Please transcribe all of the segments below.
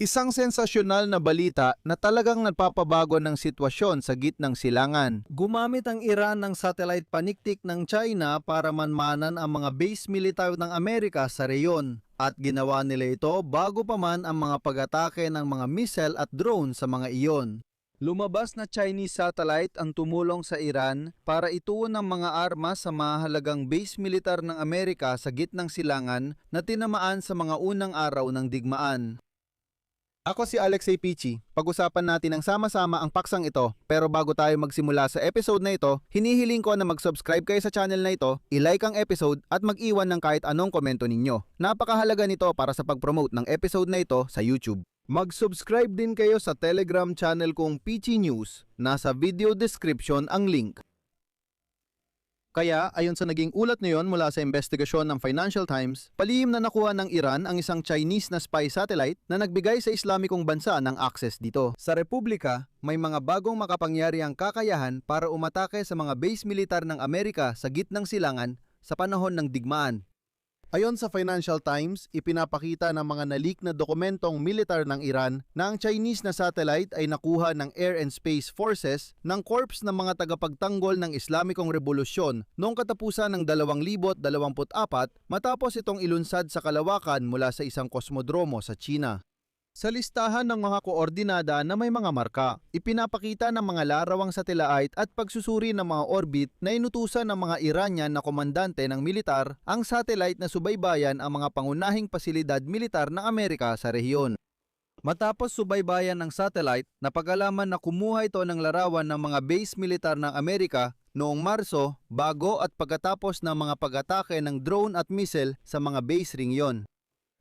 Isang sensasyonal na balita na talagang nagpapabago ng sitwasyon sa gitnang silangan. Gumamit ang Iran ng satellite paniktik ng China para manmanan ang mga base militar ng Amerika sa reyon. At ginawa nila ito bago pa man ang mga pag-atake ng mga missile at drone sa mga iyon. Lumabas na Chinese satellite ang tumulong sa Iran para ituon ang mga armas sa mahalagang base militar ng Amerika sa gitnang silangan na tinamaan sa mga unang araw ng digmaan. Ako si Alexei Pichi. Pag-usapan natin ng sama-sama ang paksang ito. Pero bago tayo magsimula sa episode na ito, hinihiling ko na mag-subscribe kayo sa channel na ito, i-like ang episode at mag-iwan ng kahit anong komento ninyo. Napakahalaga nito para sa pag-promote ng episode na ito sa YouTube. Mag-subscribe din kayo sa Telegram channel kong Pichi News. Nasa video description ang link. Kaya, ayon sa naging ulat ngayon mula sa investigasyon ng Financial Times, palihim na nakuha ng Iran ang isang Chinese na spy satellite na nagbigay sa Islamikong bansa ng access dito. Sa Republika, may mga bagong makapangyarihang kakayahan para umatake sa mga base militar ng Amerika sa gitnang silangan sa panahon ng digmaan. Ayon sa Financial Times, ipinapakita ng mga na-leak na dokumentong militar ng Iran na ang Chinese na satellite ay nakuha ng Air and Space Forces ng Corps ng mga tagapagtanggol ng Islamikong Revolusyon noong katapusan ng 2024 matapos itong ilunsad sa kalawakan mula sa isang kosmodromo sa China. Sa listahan ng mga koordinada na may mga marka, ipinapakita ng mga larawang satellite at pagsusuri ng mga orbit na inutusan ng mga Iranian na komandante ng militar ang satellite na subaybayan ang mga pangunahing pasilidad militar ng Amerika sa rehiyon. Matapos subaybayan ng satellite, napag-alaman na kumuha ito ng larawan ng mga base militar ng Amerika noong Marso bago at pagkatapos ng mga pag-atake ng drone at missile sa mga base ring yon.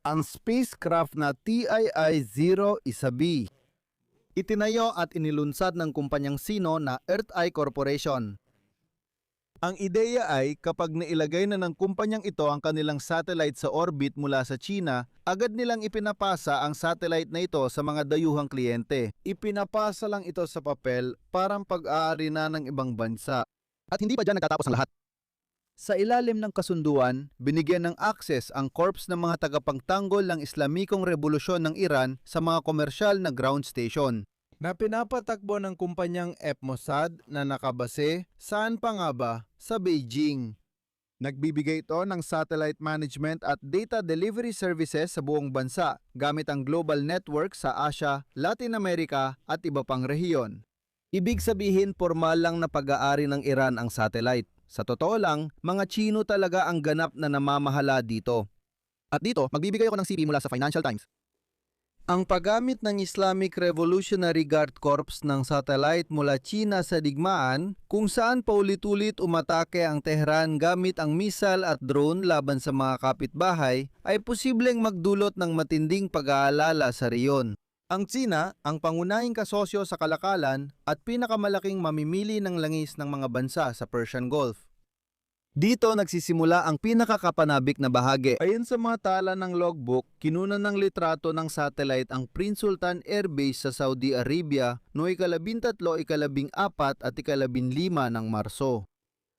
Ang spacecraft na TII-0 itinayo at inilunsad ng kumpanyang Sino na Earth Eye Corporation. Ang ideya ay kapag nailagay na ng kumpanyang ito ang kanilang satellite sa orbit mula sa China, agad nilang ipinapasa ang satellite na ito sa mga dayuhang kliyente. Ipinapasa lang ito sa papel parang pag-aari na ng ibang bansa. At hindi pa dyan nagtatapos ang lahat. Sa ilalim ng kasunduan, binigyan ng access ang corps ng mga tagapagtanggol ng Islamikong Revolusyon ng Iran sa mga komersyal na ground station na pinapatakbo ng kumpanyang Mossad na nakabase saan pa nga ba? Sa Beijing. Nagbibigay ito ng satellite management at data delivery services sa buong bansa gamit ang global network sa Asia, Latin America at iba pang rehiyon. Ibig sabihin formal lang na pag-aari ng Iran ang satellite. Sa totoo lang, mga Chino talaga ang ganap na namamahala dito. At dito, magbibigay ako ng CP mula sa Financial Times. Ang paggamit ng Islamic Revolutionary Guard Corps ng satellite mula China sa digmaan, kung saan paulit-ulit umatake ang Tehran gamit ang missile at drone laban sa mga kapitbahay, ay posibleng magdulot ng matinding pag-aalala sa reyon. Ang China, ang pangunahing kasosyo sa kalakalan at pinakamalaking mamimili ng langis ng mga bansa sa Persian Gulf. Dito nagsisimula ang pinakakapanabik na bahagi. Ayon sa mga tala ng logbook, kinunan ng litrato ng satellite ang Prince Sultan Air Base sa Saudi Arabia noong 13, 14 at 15 ng Marso.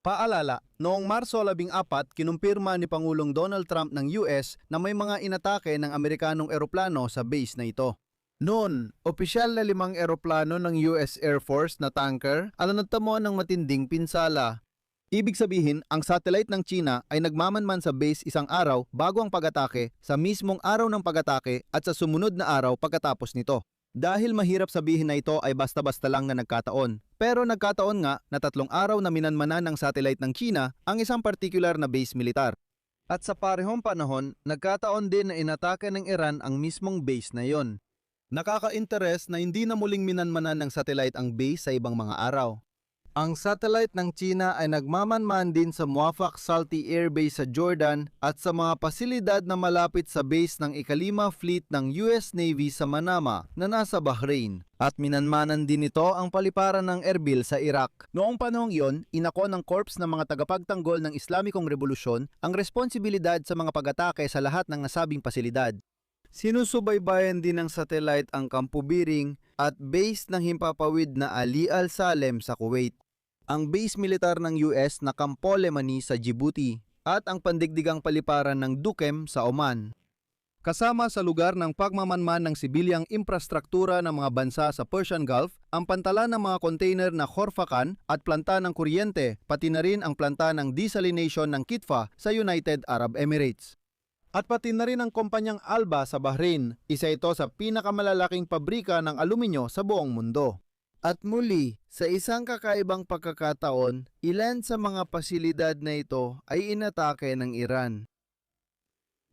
Paalala, noong Marso 14, kinumpirma ni Pangulong Donald Trump ng US na may mga inatake ng Amerikanong eroplano sa base na ito. Noon, opisyal na 5 eroplano ng US Air Force na tanker ang natamo ng matinding pinsala. Ibig sabihin, ang satellite ng China ay nagmamanman sa base isang araw bago ang pag-atake, sa mismong araw ng pag-atake at sa sumunod na araw pagkatapos nito. Dahil mahirap sabihin na ito ay basta-basta lang na nagkataon. Pero nagkataon nga na 3 araw na minanmanan ng satellite ng China ang isang particular na base militar. At sa parehong panahon, nagkataon din na inatake ng Iran ang mismong base na yon. Nakaka-interes na hindi na muling minanmanan ng satellite ang base sa ibang mga araw. Ang satellite ng China ay nagmamanman din sa Muwafaq Salti Air Base sa Jordan at sa mga pasilidad na malapit sa base ng ika-5 Fleet ng US Navy sa Manama na nasa Bahrain. At minanmanan din ito ang paliparan ng Erbil sa Iraq. Noong panahong iyon, inako ng Corps ng mga tagapagtanggol ng Islamikong Revolusyon ang responsibilidad sa mga pag-atake sa lahat ng nasabing pasilidad. Sinusubaybayan din ng satellite ang Campo Biring at base ng himpapawid na Ali Al Salem sa Kuwait, ang base militar ng US na Campo Lemani sa Djibouti, at ang pandigdigang paliparan ng Duqm sa Oman. Kasama sa lugar ng pagmamanman ng sibilyang infrastruktura ng mga bansa sa Persian Gulf, ang pantala ng mga container na Khorfakan at planta ng kuryente, pati na rin ang planta ng desalination ng Kitfa sa United Arab Emirates. At pati na rin ang kumpanyang Alba sa Bahrain, isa ito sa pinakamalalaking pabrika ng aluminyo sa buong mundo. At muli, sa isang kakaibang pagkakataon, ilan sa mga pasilidad na ito ay inatake ng Iran.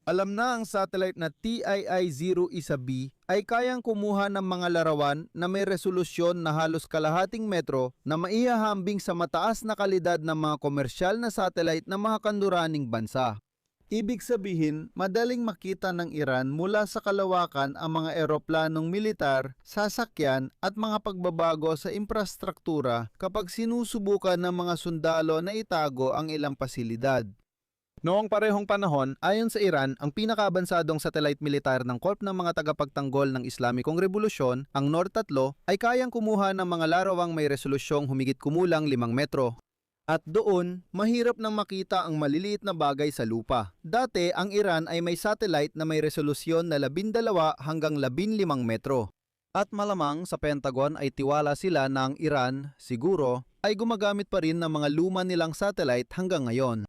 Alam na ang satellite na TII-01B ay kayang kumuha ng mga larawan na may resolusyon na halos kalahating metro na maihahambing sa mataas na kalidad ng mga komersyal na satellite ng mga kanluraning bansa. Ibig sabihin, madaling makita ng Iran mula sa kalawakan ang mga eroplanong militar, sasakyan at mga pagbabago sa infrastruktura kapag sinusubukan ng mga sundalo na itago ang ilang pasilidad. Noong parehong panahon, ayon sa Iran, ang pinakaabansadong satellite militar ng Corp ng mga tagapagtanggol ng Islamikong Revolusyon, ang Nord 3, ay kayang kumuha ng mga larawang may resolusyong humigit kumulang 5 metro. At doon, mahirap nang makita ang maliliit na bagay sa lupa. Dati, ang Iran ay may satellite na may resolusyon na 12 hanggang 15 metro. At malamang sa Pentagon ay tiwala sila na ang Iran, siguro, ay gumagamit pa rin ng mga luma nilang satellite hanggang ngayon.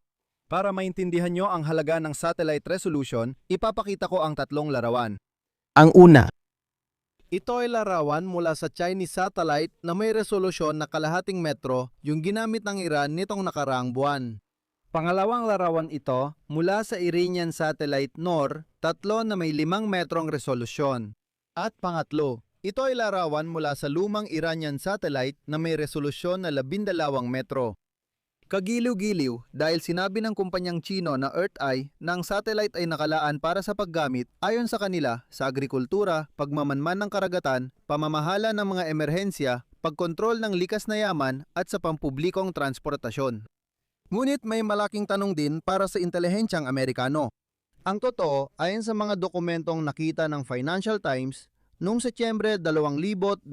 Para maintindihan nyo ang halaga ng satellite resolution, ipapakita ko ang 3 larawan. Ang una, Ito ay larawan mula sa Chinese satellite na may resolusyon na kalahating metro yung ginamit ng Iran nitong nakaraang buwan. Pangalawang larawan ito mula sa Iranian satellite NOR, 3 na may 5 metrong resolusyon. At pangatlo, ito ay larawan mula sa lumang Iranian satellite na may resolusyon na 12 metro. Kagiliw-giliw dahil sinabi ng kumpanyang Chino na EarthEye na ang satellite ay nakalaan para sa paggamit ayon sa kanila sa agrikultura, pagmamanman ng karagatan, pamamahala ng mga emerhensya, pagkontrol ng likas na yaman at sa pampublikong transportasyon. Ngunit may malaking tanong din para sa intelihensyang Amerikano. Ang totoo, ayon sa mga dokumentong nakita ng Financial Times, noong Setyembre 2024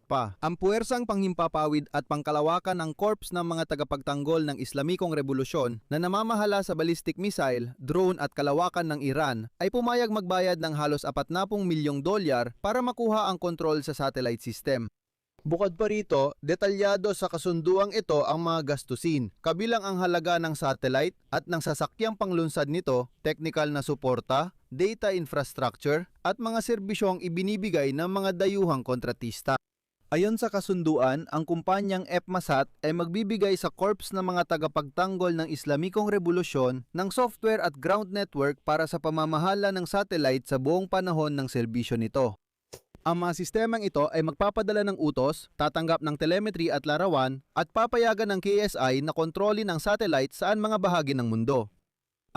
pa, ang puwersang panghimpapawid at pangkalawakan ng Corps ng mga tagapagtanggol ng Islamikong Revolusyon na namamahala sa ballistic missile, drone at kalawakan ng Iran ay pumayag magbayad ng halos $40 milyong para makuha ang kontrol sa satellite system. Bukod pa rito, detalyado sa kasunduang ito ang mga gastusin, kabilang ang halaga ng satellite at ng sasakyang panglunsad nito, technical na suporta, data infrastructure at mga serbisyong ibinibigay ng mga dayuhang kontratista. Ayon sa kasunduan, ang kumpanyang EPMASAT ay magbibigay sa corps ng mga tagapagtanggol ng Islamikong Revolusyon ng software at ground network para sa pamamahala ng satellite sa buong panahon ng serbisyo nito. Ang mga sistemang ito ay magpapadala ng utos, tatanggap ng telemetry at larawan, at papayagan ng KSI na kontrolin ang satellite saan mga bahagi ng mundo.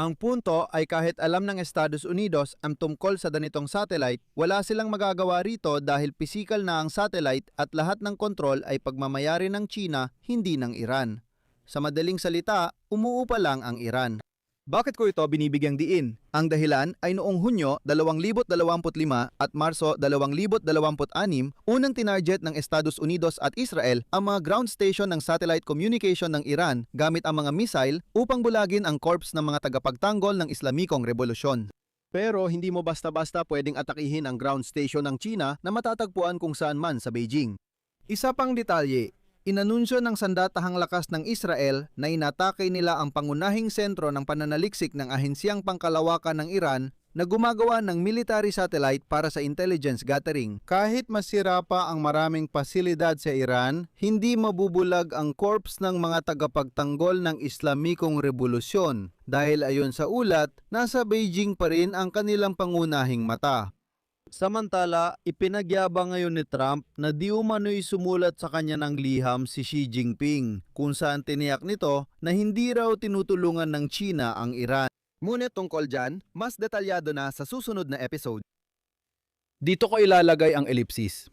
Ang punto ay kahit alam ng Estados Unidos ang tungkol sa ganitong satellite, wala silang magagawa rito dahil pisikal na ang satellite at lahat ng kontrol ay pagmamayari ng China, hindi ng Iran. Sa madaling salita, umuupa lang ang Iran. Bakit ko ito binibigyang diin? Ang dahilan ay noong Hunyo 2025 at Marso 2026, unang tinarget ng Estados Unidos at Israel ang mga ground station ng satellite communication ng Iran gamit ang mga missile upang bulagin ang corps ng mga tagapagtanggol ng Islamikong Revolusyon. Pero hindi mo basta-basta pwedeng atakihin ang ground station ng China na matatagpuan kung saan man sa Beijing. Isa pang detalye, inanunsyo ng sandatahang lakas ng Israel na inatake nila ang pangunahing sentro ng pananaliksik ng ahensyang pangkalawakan ng Iran na gumagawa ng military satellite para sa intelligence gathering. Kahit masira pa ang maraming pasilidad sa Iran, hindi mabubulag ang corps ng mga tagapagtanggol ng Islamikong Revolusyon dahil ayon sa ulat, nasa Beijing pa rin ang kanilang pangunahing mata. Samantala, ipinagyabang ngayon ni Trump na di umano'y sumulat sa kanya ng liham si Xi Jinping, kung saan tiniyak nito na hindi raw tinutulungan ng China ang Iran. Ngunit tungkol dyan, mas detalyado na sa susunod na episode. Dito ko ilalagay ang ellipsis.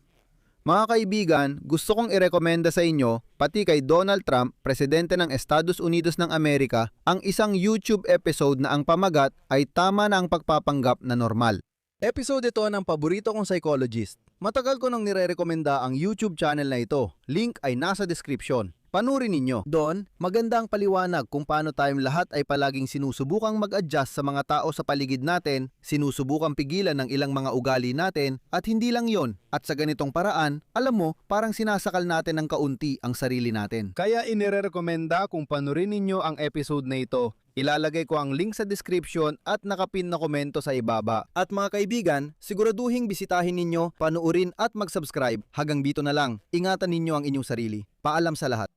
Mga kaibigan, gusto kong irekomenda sa inyo, pati kay Donald Trump, Presidente ng Estados Unidos ng Amerika, ang isang YouTube episode na ang pamagat ay tama na ang pagpapanggap na normal. Episode ito ng paborito kong psychologist. Matagal ko nang nire-rekomenda ang YouTube channel na ito. Link ay nasa description. Panurin ninyo. Doon, magandang paliwanag kung paano tayong lahat ay palaging sinusubukang mag-adjust sa mga tao sa paligid natin, sinusubukang pigilan ng ilang mga ugali natin, at hindi lang yon. At sa ganitong paraan, alam mo, parang sinasakal natin ng kaunti ang sarili natin. Kaya inirekomenda kung panurin ninyo ang episode na ito. Ilalagay ko ang link sa description at nakapin na komento sa ibaba. At mga kaibigan, siguraduhin bisitahin ninyo, panuorin at mag-subscribe. Hanggang dito na lang. Ingatan ninyo ang inyong sarili. Paalam sa lahat.